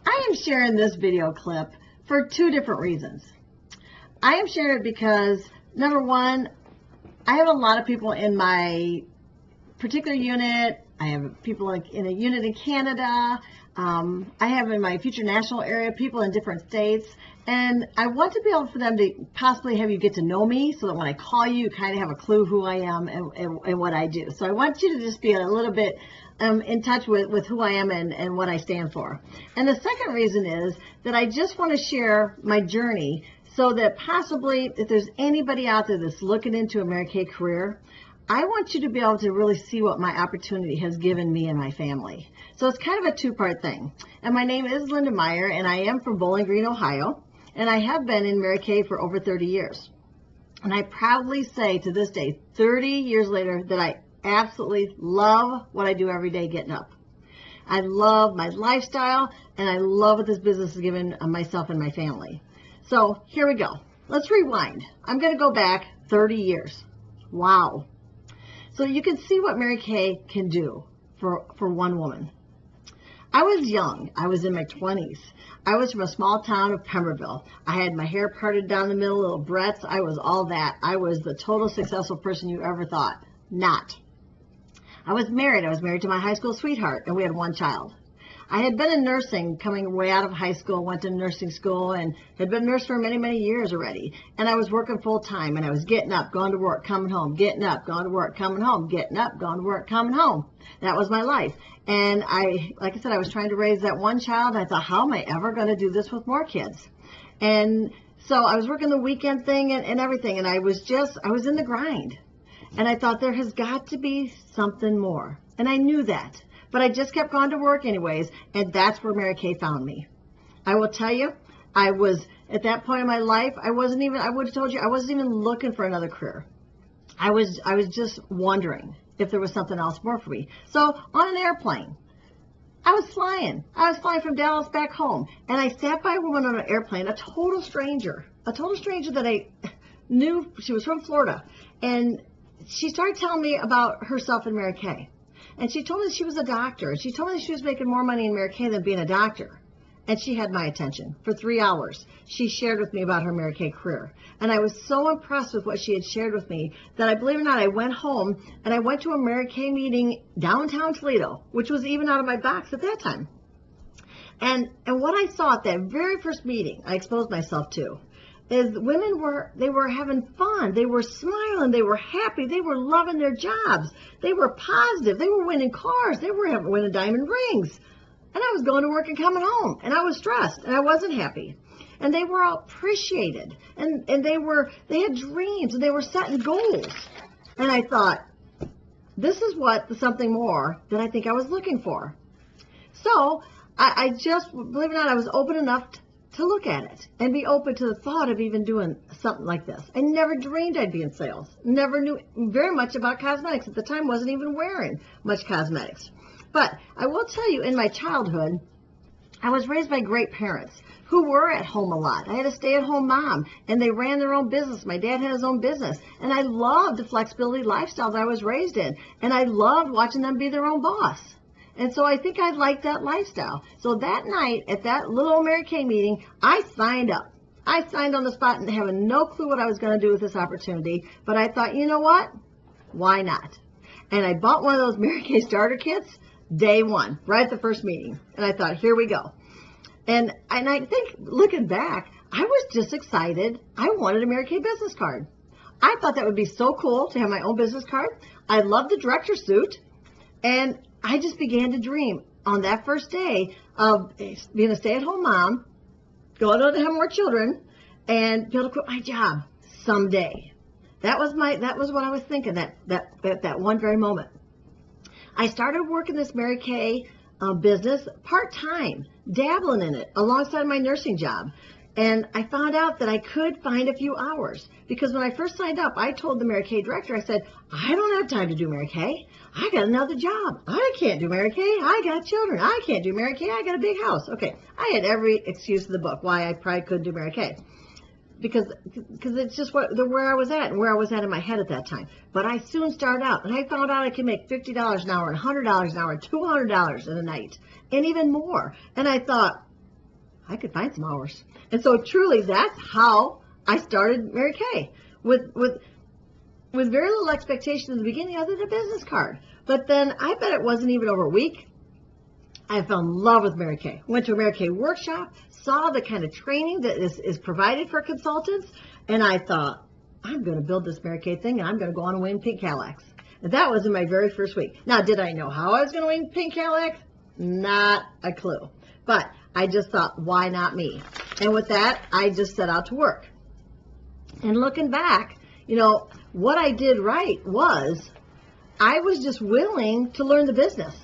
I am sharing this video clip for two different reasons. I am sharing it because, number one, I have a lot of people in my particular unit. I have people in a unit in Canada. I have in my future national area people in different states. And I want to be able for them to possibly have you get to know me so that when I call you, you kind of have a clue who I am and what I do. So I want you to just be a little bit in touch with who I am and what I stand for. And the second reason is that I just want to share my journey so that possibly if there's anybody out there that's looking into a Mary Kay career, I want you to be able to really see what my opportunity has given me and my family. So it's kind of a two-part thing. And my name is Linda Meier, and I am from Bowling Green, Ohio. And I have been in Mary Kay for over 30 years. And I proudly say to this day, 30 years later, that I absolutely love what I do every day getting up. I love my lifestyle, and I love what this business has given myself and my family. So here we go. Let's rewind. I'm going to go back 30 years. Wow. So you can see what Mary Kay can do for one woman. I was young. I was in my 20s. I was from a small town of Pemberville. I had my hair parted down the middle, little breadths. I was all that. I was the total successful person you ever thought. Not. I was married. I was married to my high school sweetheart, and we had one child. I had been in nursing coming way out of high school, went to nursing school, and had been a nurse for many, many years already. And I was working full time, and I was getting up, going to work, coming home, getting up, going to work, coming home, getting up, going to work, coming home. That was my life. And like I said, I was trying to raise that one child. And I thought, how am I ever going to do this with more kids? And so I was working the weekend thing and everything, and I was in the grind. And I thought there has got to be something more. And I knew that. But I just kept going to work anyways, and that's where Mary Kay found me. I will tell you, I was, at that point in my life, I would have told you, I wasn't even looking for another career. I was just wondering if there was something else more for me. So on an airplane, I was flying from Dallas back home, and I sat by a woman on an airplane, a total stranger that I knew. She was from Florida, and she started telling me about herself and Mary Kay. And she told me that she was a doctor. And she told me that she was making more money in Mary Kay than being a doctor. And she had my attention for 3 hours. She shared with me about her Mary Kay career. And I was so impressed with what she had shared with me that I believe it or not, I went home and I went to a Mary Kay meeting downtown Toledo, which was even out of my box at that time. And what I saw at that very first meeting, I exposed myself to, is women were having fun. They were smiling. They were happy. They were loving their jobs. They were positive. They were winning cars. They were winning diamond rings. And I was going to work and coming home, and I was stressed, and I wasn't happy. And they were all appreciated, and they had dreams, and they were setting goals. And I thought, this is something more that I think I was looking for. So I just, believe it or not, I was open enough to look at it and be open to the thought of even doing something like this. I never dreamed I'd be in sales. Never knew very much about cosmetics. At the time, wasn't even wearing much cosmetics. But I will tell you, in my childhood, I was raised by great parents who were at home a lot. I had a stay-at-home mom, and they ran their own business. My dad had his own business, and I loved the flexibility lifestyle that I was raised in, and I loved watching them be their own boss. And so I think I liked that lifestyle. So that night at that little old Mary Kay meeting, I signed up. I signed on the spot and having no clue what I was going to do with this opportunity. But I thought, you know what? Why not? And I bought one of those Mary Kay starter kits day one, right at the first meeting. And I thought, here we go. And I think looking back, I was just excited. I wanted a Mary Kay business card. I thought that would be so cool to have my own business card. I loved the director suit. And I just began to dream on that first day of being a stay-at-home mom, going on to have more children, and be able to quit my job someday. That was what I was thinking that one very moment. I started working this Mary Kay business part-time, dabbling in it alongside my nursing job. And I found out that I could find a few hours, because when I first signed up, I told the Mary Kay director, I said, I don't have time to do Mary Kay. I got another job. I can't do Mary Kay. I got children. I can't do Mary Kay. I got a big house. Okay, I had every excuse in the book why I probably couldn't do Mary Kay, because it's just where I was at and where I was at in my head at that time. But I soon started out, and I found out I could make $50 an hour and $100 an hour and $200 in a night, and even more. And I thought, I could find some hours. And so truly that's how I started Mary Kay, with very little expectation in the beginning other than a business card. But then I bet it wasn't even over a week. I fell in love with Mary Kay. Went to a Mary Kay workshop, saw the kind of training that is provided for consultants, and I thought, I'm going to build this Mary Kay thing, and I'm going to go on and win pink Cadillacs. And that was in my very first week. Now, did I know how I was going to win pink Cadillacs? Not a clue. But I just thought, why not me? And with that, I just set out to work. And looking back, what I did right was I was just willing to learn the business.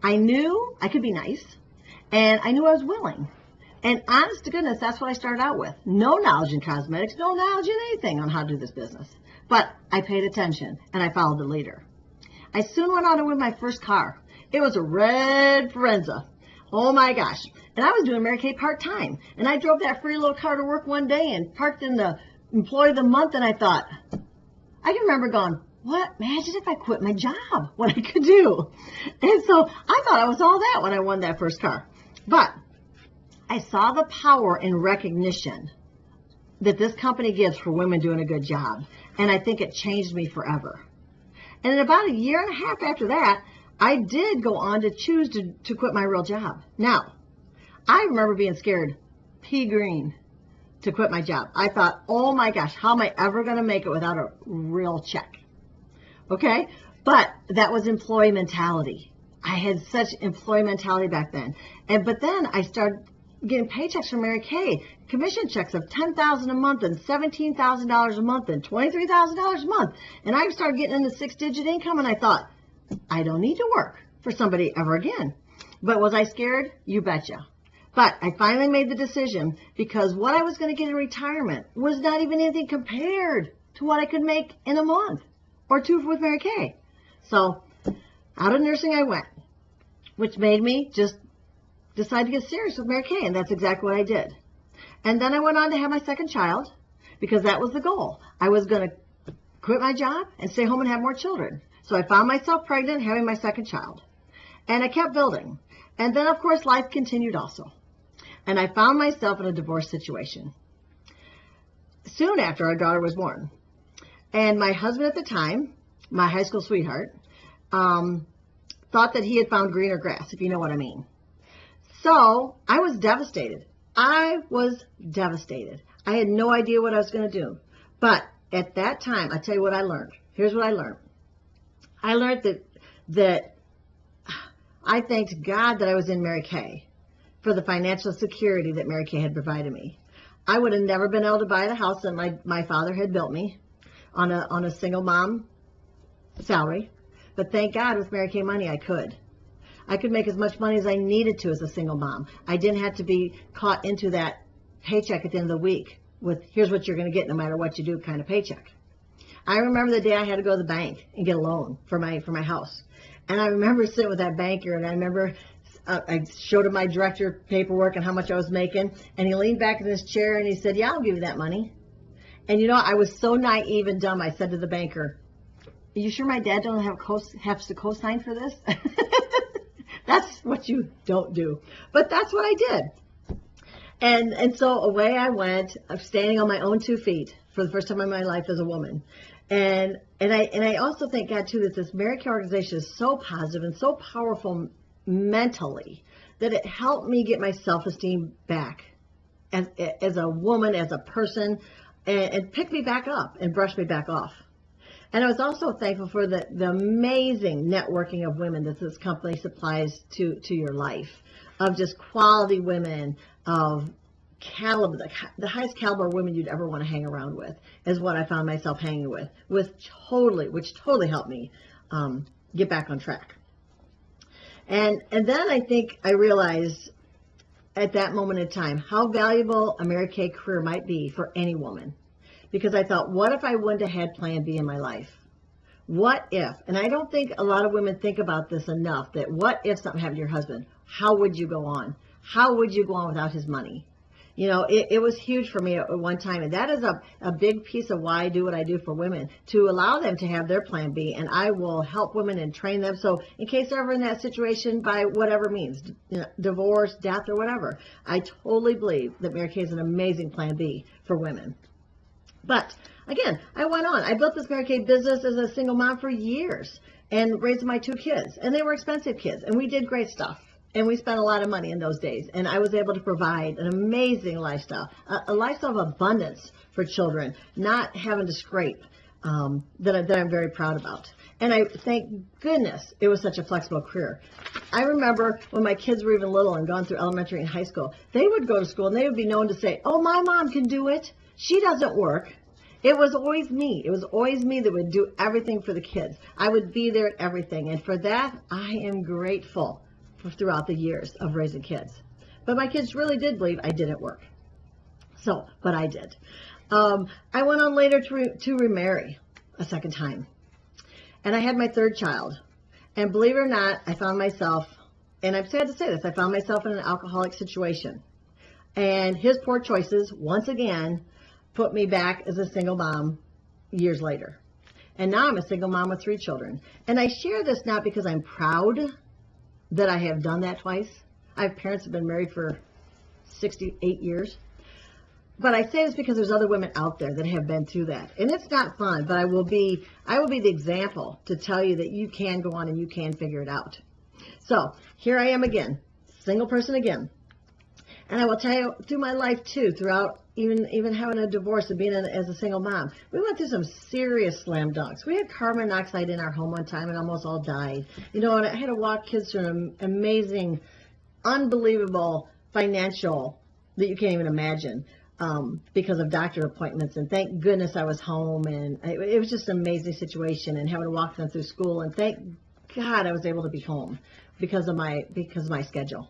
I knew I could be nice, and I knew I was willing. And honest to goodness, that's what I started out with. No knowledge in cosmetics, no knowledge in anything on how to do this business. But I paid attention, and I followed the leader. I soon went on to win my first car. It was a red Forenza. Oh my gosh. And I was doing Mary Kay part-time. And I drove that free little car to work one day and parked in the Employee of the Month, and I thought, I can remember going, what? Imagine if I quit my job, what I could do. And so I thought I was all that when I won that first car. But I saw the power in recognition that this company gives for women doing a good job. And I think it changed me forever. And in about a year and a half after that, I did go on to choose to quit my real job. Now, I remember being scared, pea green, to quit my job. I thought, oh my gosh, how am I ever going to make it without a real check? Okay? But that was employee mentality. I had such employee mentality back then. But then I started getting paychecks from Mary Kay, commission checks of $10,000 a month and $17,000 a month and $23,000 a month. And I started getting into six-digit income, and I thought, I don't need to work for somebody ever again. But was I scared? You betcha. But I finally made the decision because what I was going to get in retirement was not even anything compared to what I could make in a month or two with Mary Kay. So out of nursing I went, which made me just decide to get serious with Mary Kay, and that's exactly what I did. And then I went on to have my second child because that was the goal. I was going to quit my job and stay home and have more children. So I found myself pregnant, having my second child. And I kept building. And then, of course, life continued also. And I found myself in a divorce situation soon after our daughter was born. And my husband at the time, my high school sweetheart, thought that he had found greener grass, if you know what I mean. So I was devastated. I had no idea what I was going to do. But at that time, I tell you what I learned. Here's what I learned. I learned that I thanked God that I was in Mary Kay for the financial security that Mary Kay had provided me. I would have never been able to buy the house that my father had built me on a single mom salary. But thank God with Mary Kay money I could. I could make as much money as I needed to as a single mom. I didn't have to be caught into that paycheck at the end of the week with here's what you're going to get no matter what you do kind of paycheck. I remember the day I had to go to the bank and get a loan for my house. And I remember sitting with that banker, and I remember I showed him my director paperwork and how much I was making, and he leaned back in his chair and he said, yeah, I'll give you that money. And I was so naive and dumb, I said to the banker, are you sure my dad don't have to co-sign for this? That's what you don't do. But that's what I did. And so away I went, standing on my own 2 feet for the first time in my life as a woman. And I also thank God, too, that this Mary Kay organization is so positive and so powerful mentally that it helped me get my self-esteem back as a woman, as a person, and pick me back up and brush me back off. And I was also thankful for the amazing networking of women that this company supplies to your life, of just quality women, of caliber, the highest caliber women you'd ever want to hang around with is what I found myself hanging with, which totally helped me get back on track. And then I think I realized at that moment in time how valuable a Mary Kay career might be for any woman. Because I thought, what if I wouldn't have had plan B in my life? What if? And I don't think a lot of women think about this enough, that what if something happened to your husband? How would you go on? How would you go on without his money? It was huge for me at one time. And that is a big piece of why I do what I do for women, to allow them to have their plan B. And I will help women and train them. So in case they're ever in that situation, by whatever means, divorce, death, or whatever, I totally believe that Mary Kay is an amazing plan B for women. But again, I went on. I built this Mary Kay business as a single mom for years and raised my 2 kids. And they were expensive kids. And we did great stuff. And we spent a lot of money in those days. And I was able to provide an amazing lifestyle, a lifestyle of abundance for children, not having to scrape, that I'm very proud about. And I thank goodness it was such a flexible career. I remember when my kids were even little and gone through elementary and high school, they would go to school and they would be known to say, "Oh, my mom can do it. She doesn't work." It was always me. It was always me that would do everything for the kids. I would be there at everything. And for that, I am grateful throughout the years of raising kids. But my kids really did believe I didn't work. But I did. I went on later to remarry a second time. And I had my 3rd child. And believe it or not, I found myself, and I'm sad to say this, I found myself in an alcoholic situation. And his poor choices, once again, put me back as a single mom years later. And now I'm a single mom with 3 children. And I share this not because I'm proud that I have done that twice. I have parents who have been married for 68 years. But I say this because there's other women out there that have been through that. And it's not fun, but I will be the example to tell you that you can go on and you can figure it out. So here I am again, single person again. And I will tell you, through my life too, throughout even having a divorce and being as a single mom, we went through some serious slam dunks. We had carbon monoxide in our home one time and almost all died. And I had to walk kids through an amazing, unbelievable financial that you can't even imagine because of doctor appointments. And thank goodness I was home. And it was just an amazing situation, and having to walk them through school. And thank God I was able to be home because of my schedule.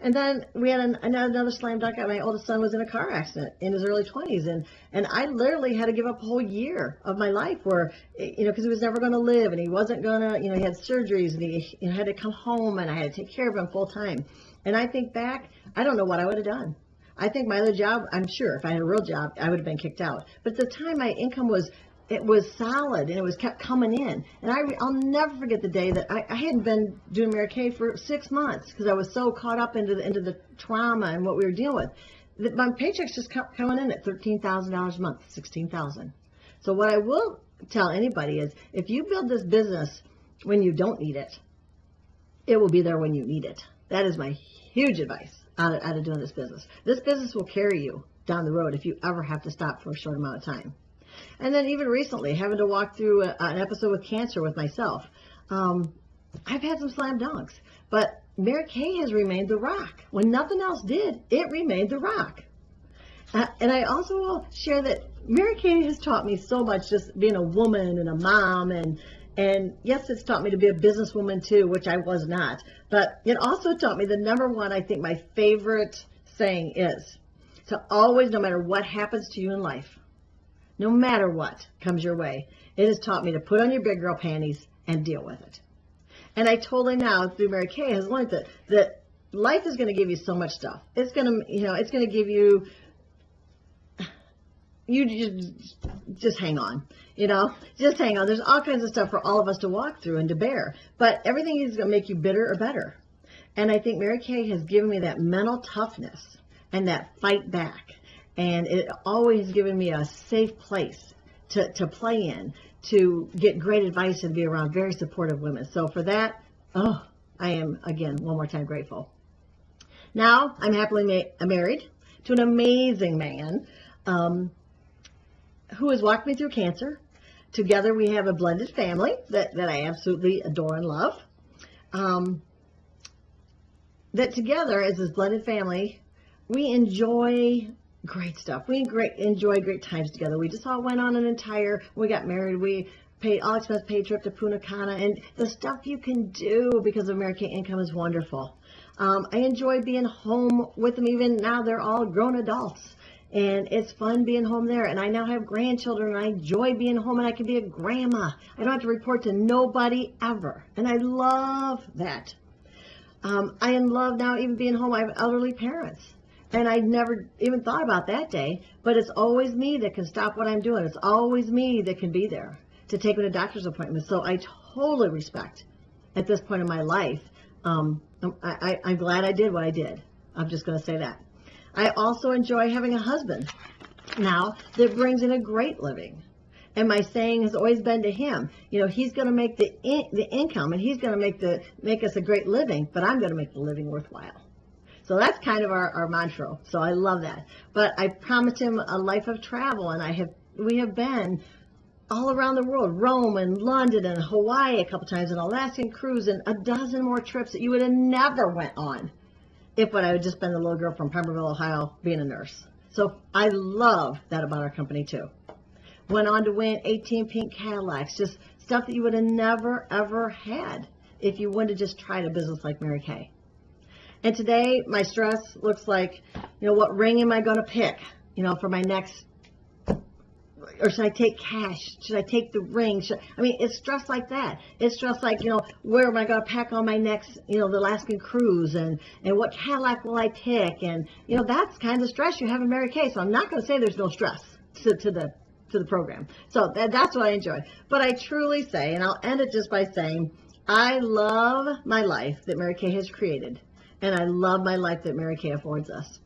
And then we had another slam dunk. My oldest son was in a car accident in his early 20s. And I literally had to give up a whole year of my life where, because he was never going to live, and he wasn't going to, he had surgeries, and he had to come home, and I had to take care of him full time. And I think back, I don't know what I would have done. I think my other job, I'm sure if I had a real job, I would have been kicked out. But at the time, my income was solid, and it was kept coming in. And I'll never forget the day that I hadn't been doing Mary Kay for 6 months because I was so caught up into the trauma and what we were dealing with. My paycheck's just kept coming in at $13,000 a month, $16,000. So what I will tell anybody is, if you build this business when you don't need it, it will be there when you need it. That is my huge advice out of doing this business. This business will carry you down the road if you ever have to stop for a short amount of time. And then even recently, having to walk through an episode with cancer with myself, I've had some slam dunks. But Mary Kay has remained the rock. When nothing else did, it remained the rock. And I also will share that Mary Kay has taught me so much, just being a woman and a mom. And yes, it's taught me to be a businesswoman too, which I was not. But it also taught me the number one, I think my favorite saying is to always, no matter what happens to you in life, no matter what comes your way, it has taught me to put on your big girl panties and deal with it. And I totally now, through Mary Kay, has learned that life is going to give you so much stuff. It's going to, it's going to give you just hang on, just hang on. There's all kinds of stuff for all of us to walk through and to bear. But everything is going to make you bitter or better. And I think Mary Kay has given me that mental toughness and that fight back. And it always given me a safe place to play in, to get great advice and be around very supportive women. So for that, I am, again, one more time grateful. Now, I'm happily married to an amazing man who has walked me through cancer. Together, we have a blended family that I absolutely adore and love. That together, as this blended family, we enjoy great stuff. We enjoy great times together. We just all went on we got married, we paid all expense paid trip to Punta Cana, and the stuff you can do because of Mary Kay income is wonderful. I enjoy being home with them. Even now, they're all grown adults, and it's fun being home there. And I now have grandchildren, and I enjoy being home, and I can be a grandma. I don't have to report to nobody ever, and I love that. I am love now even being home. I have elderly parents. And I never even thought about that day, but it's always me that can stop what I'm doing. It's always me that can be there to take me to doctor's appointments. So I totally respect at this point in my life. I'm glad I did what I did. I'm just going to say that. I also enjoy having a husband now that brings in a great living. And my saying has always been to him, you know, he's going to make the income, and he's going to make us a great living, but I'm going to make the living worthwhile. So that's kind of our mantra. So I love that. But I promised him a life of travel, and we have been all around the world, Rome and London and Hawaii a couple times, an Alaskan cruise, and a dozen more trips that you would have never went on if I had just been the little girl from Pemberville, Ohio, being a nurse. So I love that about our company too. Went on to win 18 pink Cadillacs, just stuff that you would have never, ever had if you wouldn't have just tried a business like Mary Kay. And today, my stress looks like, you know, what ring am I going to pick, you know, for my next, or should I take cash? Should I take the ring? It's stress like that. It's stress like, you know, where am I going to pack on my next, you know, the Alaskan cruise, and what Cadillac will I pick? And, you know, that's kind of the stress you have in Mary Kay. So I'm not going to say there's no stress to the program. So that's what I enjoy. But I truly say, and I'll end it just by saying, I love my life that Mary Kay has created. And I love my life that Mary Kay affords us.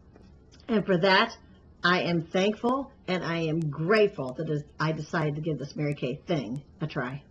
And for that, I am thankful and I am grateful that I decided to give this Mary Kay thing a try.